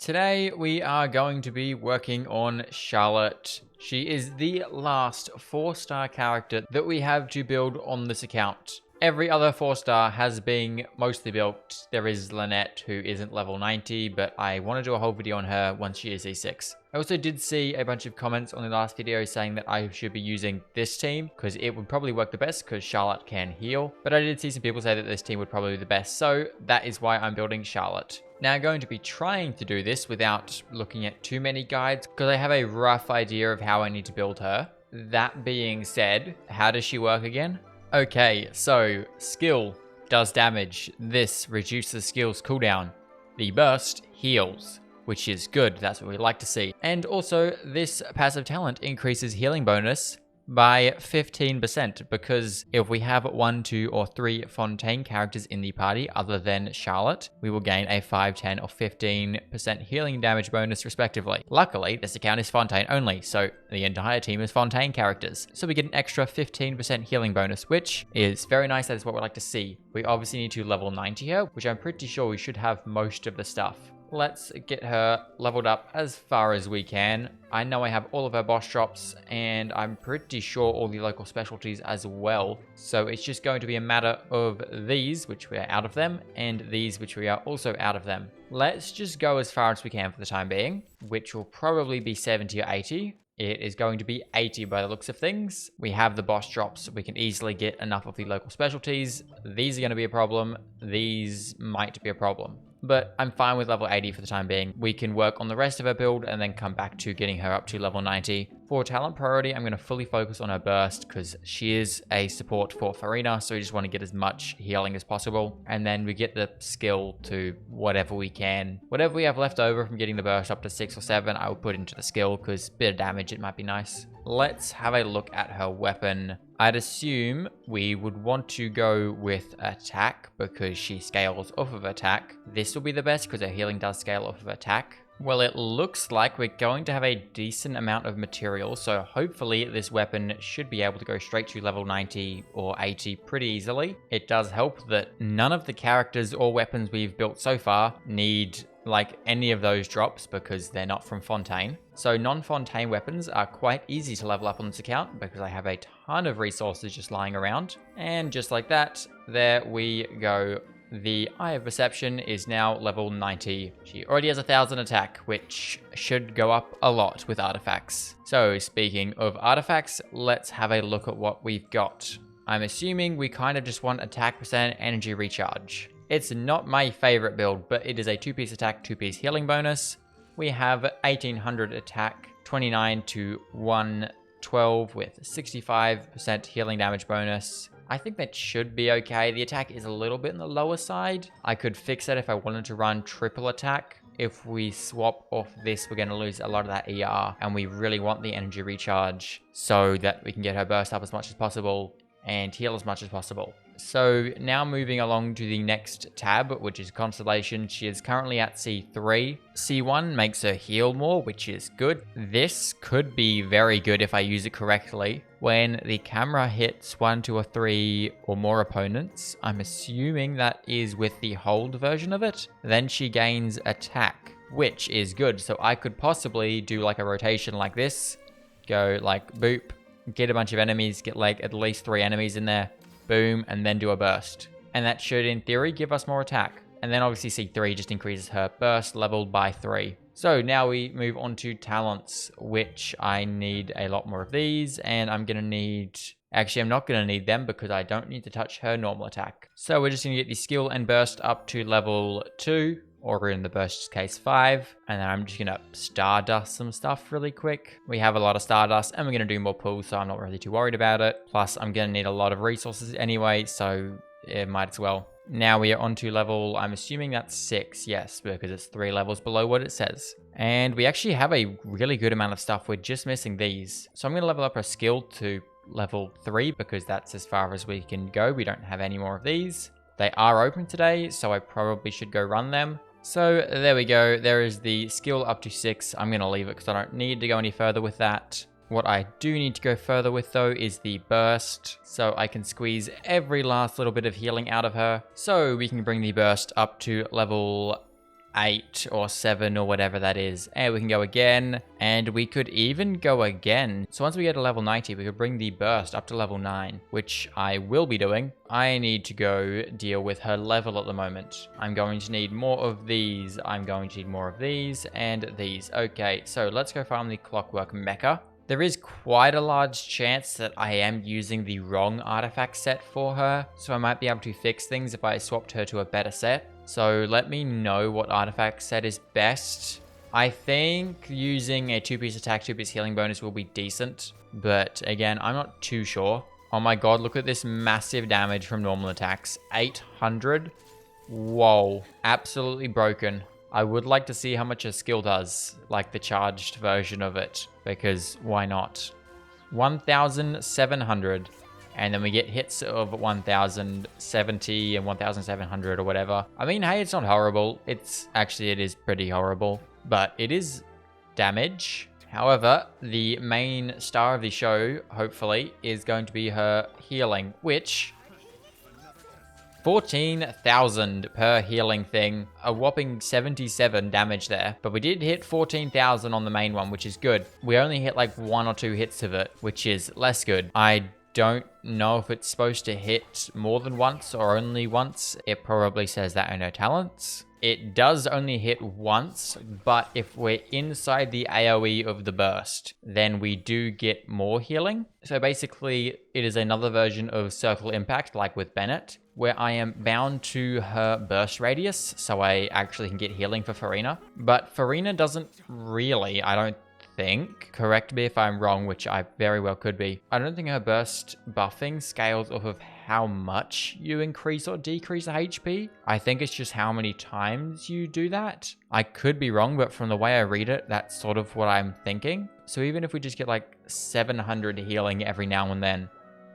Today we are going to be working on Charlotte. She is the last 4-star character that we have to build on this account. Every other 4-star has been mostly built. There is Lynette, who isn't level 90, but I want to do a whole video on her once she is E6. I also did see a bunch of comments on the last video saying that I should be using this team because it would probably work the best because Charlotte can heal. But I did see some people say that this team would probably be the best, so that is why I'm building Charlotte. Now I'm going to be trying to do this without looking at too many guides because I have a rough idea of how I need to build her. That being said, how does she work again? Okay, so skill does damage. This reduces skill's cooldown. The burst heals, which is good. That's what we like to see. And also, this passive talent increases healing bonus by 15% because if we have 1, 2, or 3 Fontaine characters in the party other than Charlotte, we will gain a 5, 10, or 15% healing damage bonus respectively. Luckily, this account is Fontaine only, so the entire team is Fontaine characters. So we get an extra 15% healing bonus, which is very nice. That is what we like to see. We obviously need to level 90 her, which I'm pretty sure we should have most of the stuff. Let's get her leveled up as far as we can. I know I have all of her boss drops and I'm pretty sure all the local specialties as well. So it's just going to be a matter of these, which we are out of them, and these, which we are also out of them. Let's just go as far as we can for the time being, which will probably be 70 or 80. It is going to be 80 by the looks of things. We have the boss drops. We can easily get enough of the local specialties. These are going to be a problem. These might be a problem. But I'm fine with level 80 for the time being. We can work on the rest of her build and then come back to getting her up to level 90. For talent priority, I'm going to fully focus on her burst because she is a support for Furina, so we just want to get as much healing as possible. And then we get the skill to whatever we can. Whatever we have left over from getting the burst up to 6 or 7, I will put into the skill because a bit of damage, it might be nice. Let's have a look at her weapon. I'd assume we would want to go with attack because she scales off of attack. This will be the best because her healing does scale off of attack. Well, it looks like we're going to have a decent amount of material, so hopefully this weapon should be able to go straight to level 90 or 80 pretty easily. It does help that none of the characters or weapons we've built so far need like any of those drops because they're not from Fontaine. So non-Fontaine weapons are quite easy to level up on this account because I have a ton of resources just lying around. And just like that, there we go. The Eye of Perception is now level 90. She already has 1000 attack, which should go up a lot with artifacts. So speaking of artifacts, let's have a look at what we've got. I'm assuming we kind of just want attack percent, energy recharge. It's not my favorite build, but it is a 2-piece attack, 2-piece healing bonus. We have 1800 attack, 29 to 112 with 65% healing damage bonus. I think that should be okay. The attack is a little bit on the lower side. I could fix that if I wanted to run triple attack. If we swap off this, we're going to lose a lot of that ER, and we really want the energy recharge so that we can get her burst up as much as possible and heal as much as possible. So now moving along to the next tab, which is Constellation. She is currently at C3. C1 makes her heal more, which is good. This could be very good if I use it correctly. When the camera hits 1, 2, or 3 or more opponents, I'm assuming that is with the hold version of it, then she gains attack, which is good. So I could possibly do like a rotation like this, go like boop, get a bunch of enemies, get like at least 3 enemies in there, boom, and then do a burst. And that should, in theory, give us more attack. And then obviously C3 just increases her burst level by 3. So now we move on to talents, which I need a lot more of these. And I'm going to need... Actually, I'm not going to need them because I don't need to touch her normal attack. So we're just going to get the skill and burst up to level 2. Or in the burst case 5, and then I'm just gonna stardust some stuff really quick. We have a lot of stardust and we're gonna do more pulls, so I'm not really too worried about it. Plus I'm gonna need a lot of resources anyway, so it might as well. Now we are on to level, I'm assuming that's 6, yes, because it's 3 levels below what it says. And we actually have a really good amount of stuff. We're just missing these. So I'm gonna level up our skill to level 3 because that's as far as we can go. We don't have any more of these. They are open today, so I probably should go run them. So there we go. There is the skill up to 6. I'm going to leave it because I don't need to go any further with that. What I do need to go further with though is the burst, so I can squeeze every last little bit of healing out of her. So we can bring the burst up to level 8 or 7 or whatever that is. And we can go again, and we could even go again. So once we get to level 90, we could bring the burst up to level 9, which I will be doing. I need to go deal with her level at the moment. I'm going to need more of these. I'm going to need more of these and these. Okay, so let's go farm the Clockwork Mecha. There is quite a large chance that I am using the wrong artifact set for her, so I might be able to fix things if I swapped her to a better set. So let me know what artifact set is best. I think using a 2-piece attack, 2-piece healing bonus will be decent, but again, I'm not too sure. Oh my god, look at this massive damage from normal attacks. 800? Whoa, absolutely broken. I would like to see how much a skill does, like the charged version of it, because why not? 1,700, and then we get hits of 1,070 and 1,700 or whatever. I mean, hey, it's not horrible. It is pretty horrible, but it is damage. However, the main star of the show, hopefully, is going to be her healing, which 14,000 per healing thing, a whopping 77 damage there. But we did hit 14,000 on the main one, which is good. We only hit like 1 or 2 hits of it, which is less good. I don't know if it's supposed to hit more than once or only once. It probably says that in her talents. It does only hit once, but if we're inside the AoE of the burst, then we do get more healing. So basically, it is another version of Circle Impact, like with Bennett, where I am bound to her burst radius, so I actually can get healing for Furina. But Furina doesn't really, I don't think, correct me if I'm wrong, which I very well could be. I don't think her burst buffing scales off of how much you increase or decrease the HP. I think it's just how many times you do that. I could be wrong, but from the way I read it, that's sort of what I'm thinking. So even if we just get like 700 healing every now and then,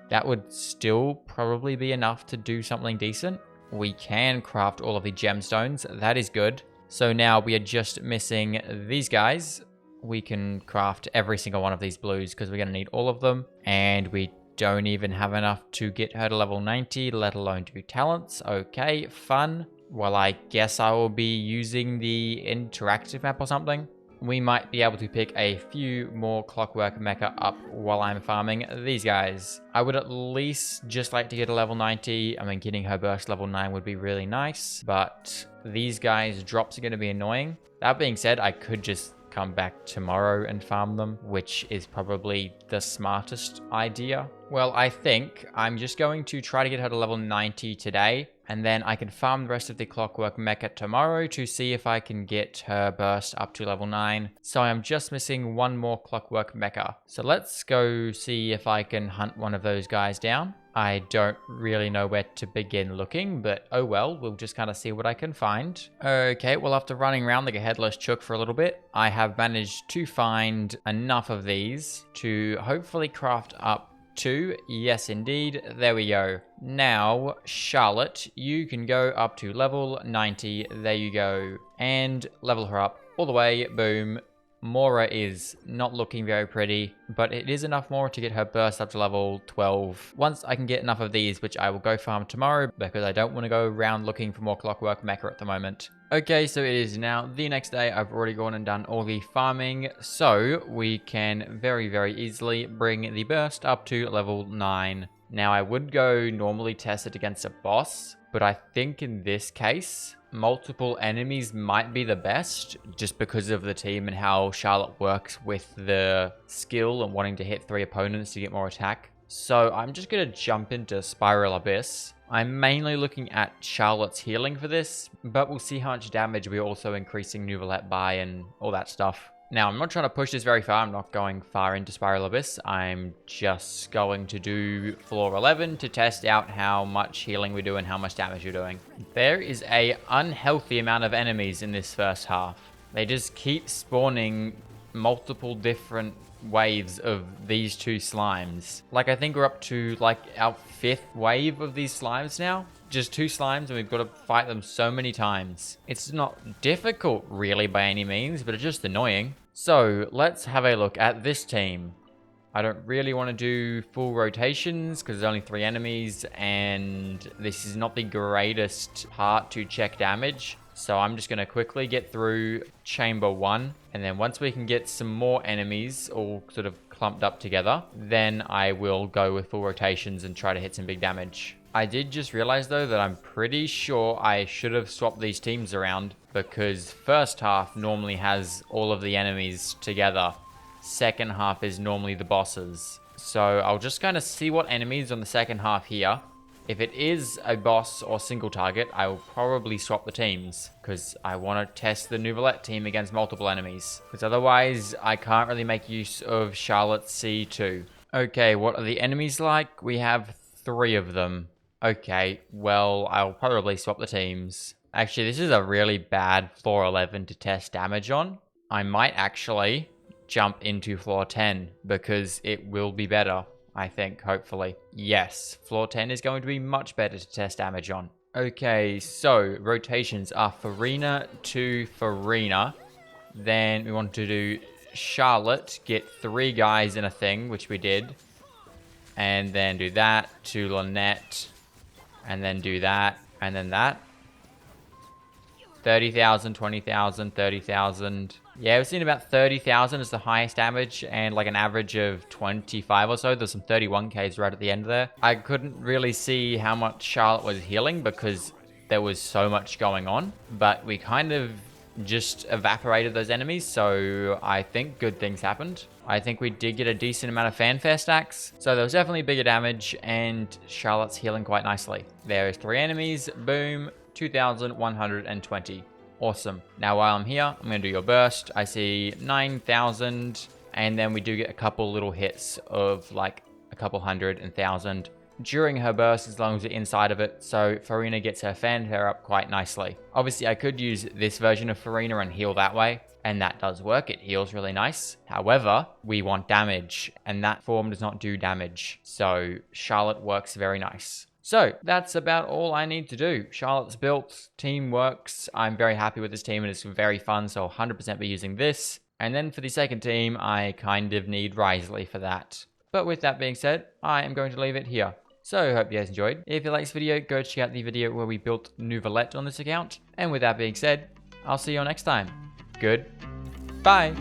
that would still probably be enough to do something decent. We can craft all of the gemstones. That is good. So now we are just missing these guys. We can craft every single one of these blues because we're going to need all of them. And we don't even have enough to get her to level 90, let alone do talents. Okay, fun. Well, I guess I will be using the interactive map or something. We might be able to pick a few more Clockwork Mecha up while I'm farming these guys. I would at least just like to get a level 90. I mean, getting her burst level 9 would be really nice, but these guys' drops are going to be annoying. That being said, I could just come back tomorrow and farm them, which is probably the smartest idea. Well, I think I'm just going to try to get her to level 90 today, and then I can farm the rest of the Clockwork Mecha tomorrow to see if I can get her burst up to level 9. So I'm just missing one more Clockwork Mecha. So let's go see if I can hunt one of those guys down. I don't really know where to begin looking, but oh well, we'll just kind of see what I can find. Okay, well, after running around like a headless chook for a little bit, I have managed to find enough of these to hopefully craft up 2. Yes, indeed. There we go. Now, Charlotte, you can go up to level 90. There you go. And level her up all the way. Boom. Mora is not looking very pretty, but it is enough more to get her burst up to level 12. Once I can get enough of these, which I will go farm tomorrow because I don't want to go around looking for more Clockwork Mecha at the moment. Okay, so it is now the next day. I've already gone and done all the farming, so we can very, very easily bring the burst up to level 9. Now, I would go normally test it against a boss, but I think in this case, multiple enemies might be the best just because of the team and how Charlotte works with the skill and wanting to hit 3 opponents to get more attack. So I'm just going to jump into Spiral Abyss. I'm mainly looking at Charlotte's healing for this, but we'll see how much damage we're also increasing Neuvillette by and all that stuff. Now, I'm not trying to push this very far. I'm not going far into Spiral Abyss. I'm just going to do floor 11 to test out how much healing we do and how much damage you're doing. There is an unhealthy amount of enemies in this first half. They just keep spawning multiple different waves of these 2 slimes. Like, I think we're up to like our 5th wave of these slimes now. Just 2 slimes and we've got to fight them so many times. It's not difficult really by any means, but it's just annoying. So let's have a look at this team. I don't really want to do full rotations because there's only 3 enemies and this is not the greatest part to check damage. So I'm just going to quickly get through chamber 1. And then once we can get some more enemies all sort of clumped up together, then I will go with full rotations and try to hit some big damage. I did just realize though that I'm pretty sure I should have swapped these teams around, because first half normally has all of the enemies together. Second half is normally the bosses. So I'll just kind of see what enemies on the second half here. If it is a boss or single target, I will probably swap the teams, because I want to test the Neuvillette team against multiple enemies, because otherwise I can't really make use of Charlotte's C2. Okay, what are the enemies like? We have 3 of them. Okay, well, I'll probably swap the teams. Actually, this is a really bad floor 11 to test damage on. I might actually jump into floor 10, because it will be better. I think, hopefully. Yes, floor 10 is going to be much better to test damage on. Okay, so rotations are Furina to Furina. Then we want to do Charlotte, get 3 guys in a thing, which we did. And then do that to Lynette. And then do that, and then that. 30,000, 20,000, 30,000. Yeah, we've seen about 30,000 as the highest damage, and like an average of 25 or so. There's some 31Ks right at the end there. I couldn't really see how much Charlotte was healing because there was so much going on, but we kind of just evaporated those enemies, so I think good things happened. I think we did get a decent amount of fanfare stacks, so there was definitely bigger damage, and Charlotte's healing quite nicely. There's 3 enemies, boom, 2,120. Awesome. Now while I'm here, I'm going to do your burst. I see 9,000, and then we do get a couple little hits of like a couple hundred and thousand during her burst, as long as we're inside of it, so Furina gets her fanfare up quite nicely. Obviously, I could use this version of Furina and heal that way, and that does work. It heals really nice. However, we want damage, and that form does not do damage, so Charlotte works very nice. So that's about all I need to do. Charlotte's built, team works. I'm very happy with this team and it's very fun, so I'll 100% be using this. And then for the second team, I kind of need Risley for that. But with that being said, I am going to leave it here. So hope you guys enjoyed. If you like this video, go check out the video where we built Neuvillette on this account. And with that being said, I'll see you all next time. Goodbye.